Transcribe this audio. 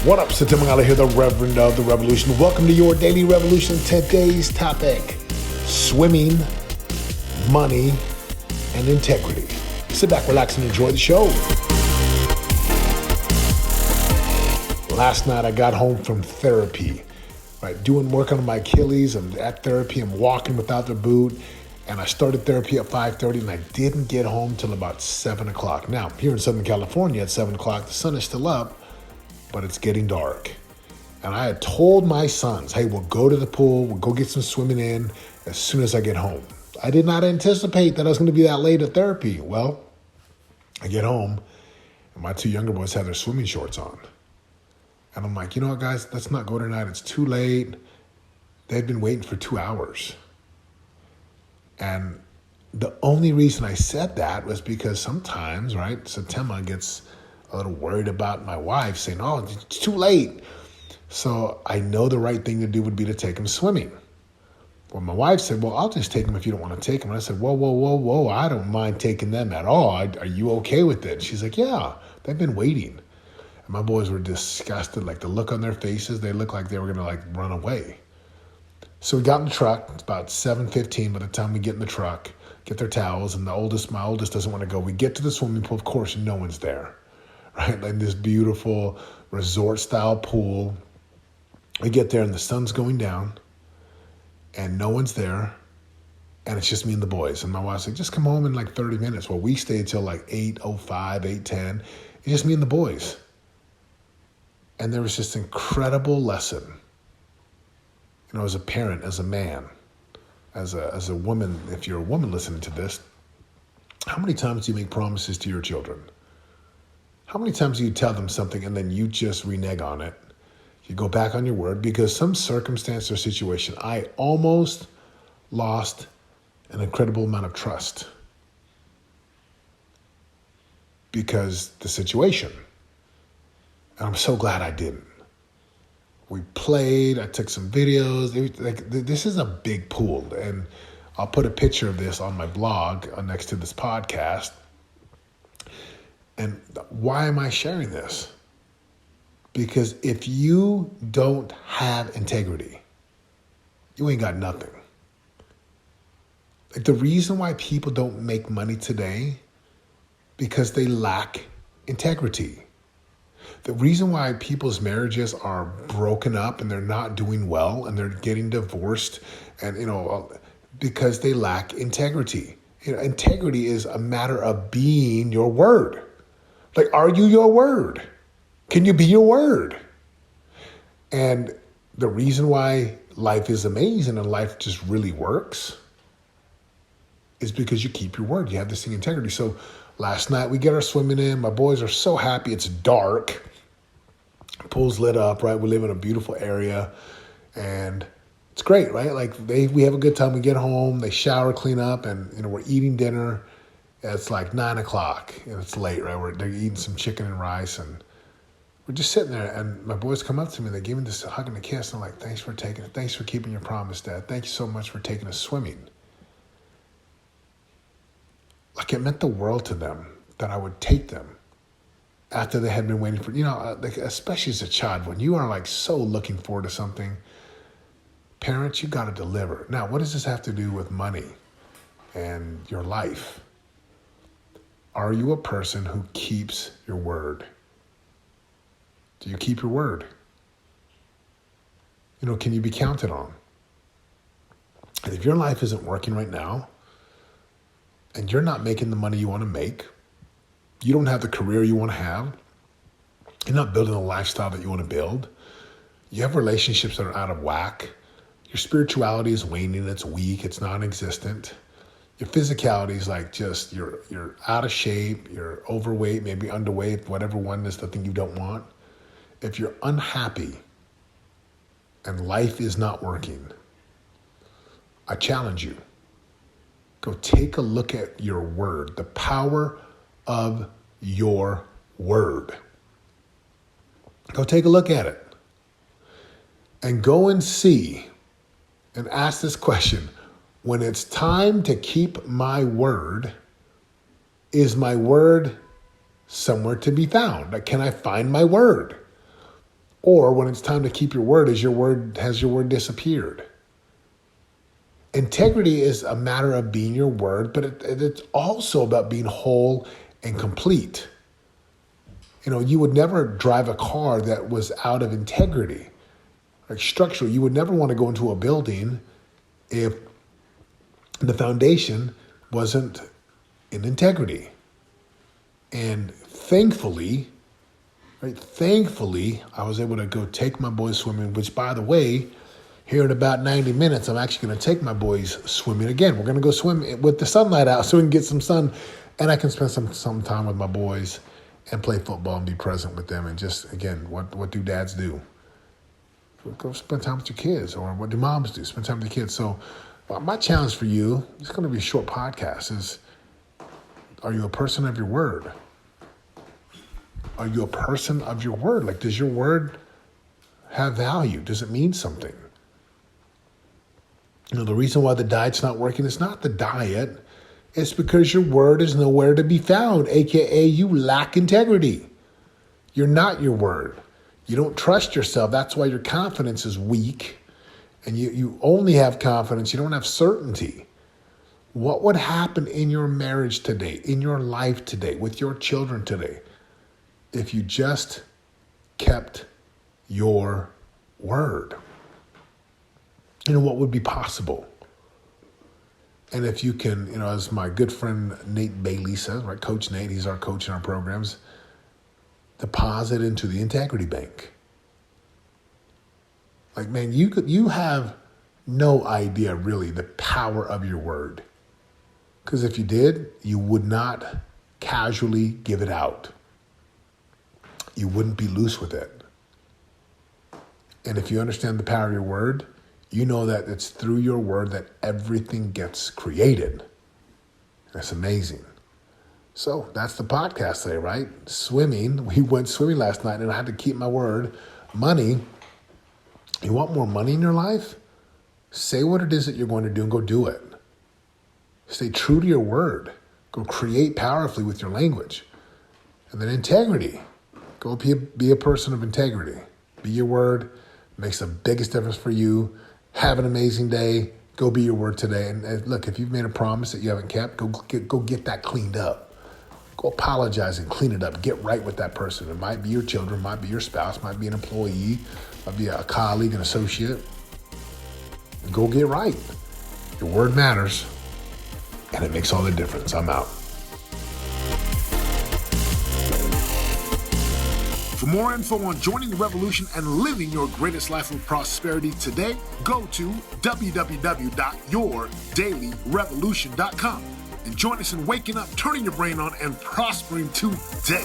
What up, Satim Mangala here, the Reverend of the Revolution. Welcome to your Daily Revolution. Today's topic, swimming, money, and integrity. Sit back, relax, and enjoy the show. Last night I got home from therapy, right? Doing work on my Achilles. I'm at therapy. I'm walking without the boot. And I started therapy at 5:30, and I didn't get home till about 7 o'clock. Now, here in Southern California at 7 o'clock, the sun is still up, but it's getting dark. And I had told my sons, hey, we'll go to the pool, we'll go get some swimming in as soon as I get home. I did not anticipate that I was going to be that late at therapy. Well, I get home, and my two younger boys have their swimming shorts on. And I'm like, you know what, guys, let's not go tonight. It's too late. They've been waiting for 2 hours. And the only reason I said that was because sometimes, right, Satema gets a little worried about my wife saying, oh, it's too late. So I know the right thing to do would be to take him swimming. Well, my wife said, well, I'll just take him if you don't want to take him. And I said, whoa, I don't mind taking them at all. Are you okay with it? She's like, yeah, they've been waiting. And my boys were disgusted, like the look on their faces, they looked like they were going to run away. So we got in the truck. It's about 7:15 by the time we get in the truck, get their towels, and my oldest doesn't want to go. We get to the swimming pool. Of course, no one's there, right? Like this beautiful resort-style pool. We get there, and the sun's going down, and no one's there, and it's just me and the boys. And my wife's like, just come home in 30 minutes. Well, we stayed till 8:05, 8:10. It's just me and the boys. And there was this incredible lesson. You know, as a parent, as a man, as a woman, if you're a woman listening to this, how many times do you make promises to your children? How many times do you tell them something and then you just renege on it? You go back on your word because some circumstance or situation, I almost lost an incredible amount of trust because the situation. And I'm so glad I didn't. We played, I took some videos. This is a big pool, and I'll put a picture of this on my blog next to this podcast. And why am I sharing this? Because if you don't have integrity, you ain't got nothing. The reason why people don't make money today, because they lack integrity. The reason why people's marriages are broken up and they're not doing well and they're getting divorced and, because they lack integrity. Integrity is a matter of being your word. Are you your word? Can you be your word? And the reason why life is amazing and life just really works is because you keep your word. You have this thing, integrity. So last night we get our swimming in. My boys are so happy. It's dark. Pool's lit up, right? We live in a beautiful area and it's great, right? We have a good time. We get home, they shower, clean up, and we're eating dinner. It's 9 o'clock and it's late, right? They're eating some chicken and rice and we're just sitting there, and my boys come up to me. They give me this hug and a kiss. And I'm like, thanks for keeping your promise, Dad. Thank you so much for taking us swimming. It meant the world to them that I would take them after they had been waiting for, especially as a child, when you are so looking forward to something, parents, you got to deliver. Now, what does this have to do with money and your life? Are you a person who keeps your word? Do you keep your word? Can you be counted on? And if your life isn't working right now and you're not making the money you want to make, you don't have the career you want to have, you're not building the lifestyle that you want to build, you have relationships that are out of whack, your spirituality is waning, it's weak, it's non-existent, your physicality is you're out of shape, you're overweight, maybe underweight, whatever one is the thing you don't want. If you're unhappy and life is not working, I challenge you, go take a look at your word, the power of your word. Go take a look at it and go and see and ask this question. When it's time to keep my word, is my word somewhere to be found? Can I find my word? Or when it's time to keep your word, has your word disappeared? Integrity is a matter of being your word, but it's also about being whole and complete. You would never drive a car that was out of integrity. Like structurally, you would never want to go into a building if the foundation wasn't in integrity. And thankfully, I was able to go take my boys swimming, which, by the way, here in about 90 minutes, I'm actually going to take my boys swimming again. We're going to go swim with the sunlight out so we can get some sun, and I can spend some time with my boys and play football and be present with them. And just, again, what do dads do? Go spend time with your kids. Or what do moms do? Spend time with the kids. So my challenge for you, it's going to be a short podcast, is are you a person of your word? Are you a person of your word? Like, does your word have value? Does it mean something? The reason why the diet's not working is not the diet. It's because your word is nowhere to be found, aka you lack integrity. You're not your word. You don't trust yourself. That's why your confidence is weak. And you only have confidence. You don't have certainty. What would happen in your marriage today, in your life today, with your children today, if you just kept your word? What would be possible? And if you can, as my good friend Nate Bailey says, right, Coach Nate, he's our coach in our programs, deposit into the integrity bank. Like, man, you have no idea really the power of your word. Because if you did, you would not casually give it out. You wouldn't be loose with it. And if you understand the power of your word, you know that it's through your word that everything gets created. That's amazing. So that's the podcast today, right? Swimming. We went swimming last night and I had to keep my word. Money. You want more money in your life? Say what it is that you're going to do and go do it. Stay true to your word. Go create powerfully with your language. And then integrity. Go be a person of integrity. Be your word. Makes the biggest difference for you. Have an amazing day. Go be your word today. And look, if you've made a promise that you haven't kept, go get that cleaned up. Go apologize and clean it up. Get right with that person. It might be your children, might be your spouse, might be an employee, might be a colleague, an associate. Go get right. Your word matters, and it makes all the difference. I'm out. For more info on joining the revolution and living your greatest life of prosperity today, go to www.yourdailyrevolution.com and join us in waking up, turning your brain on, and prospering today.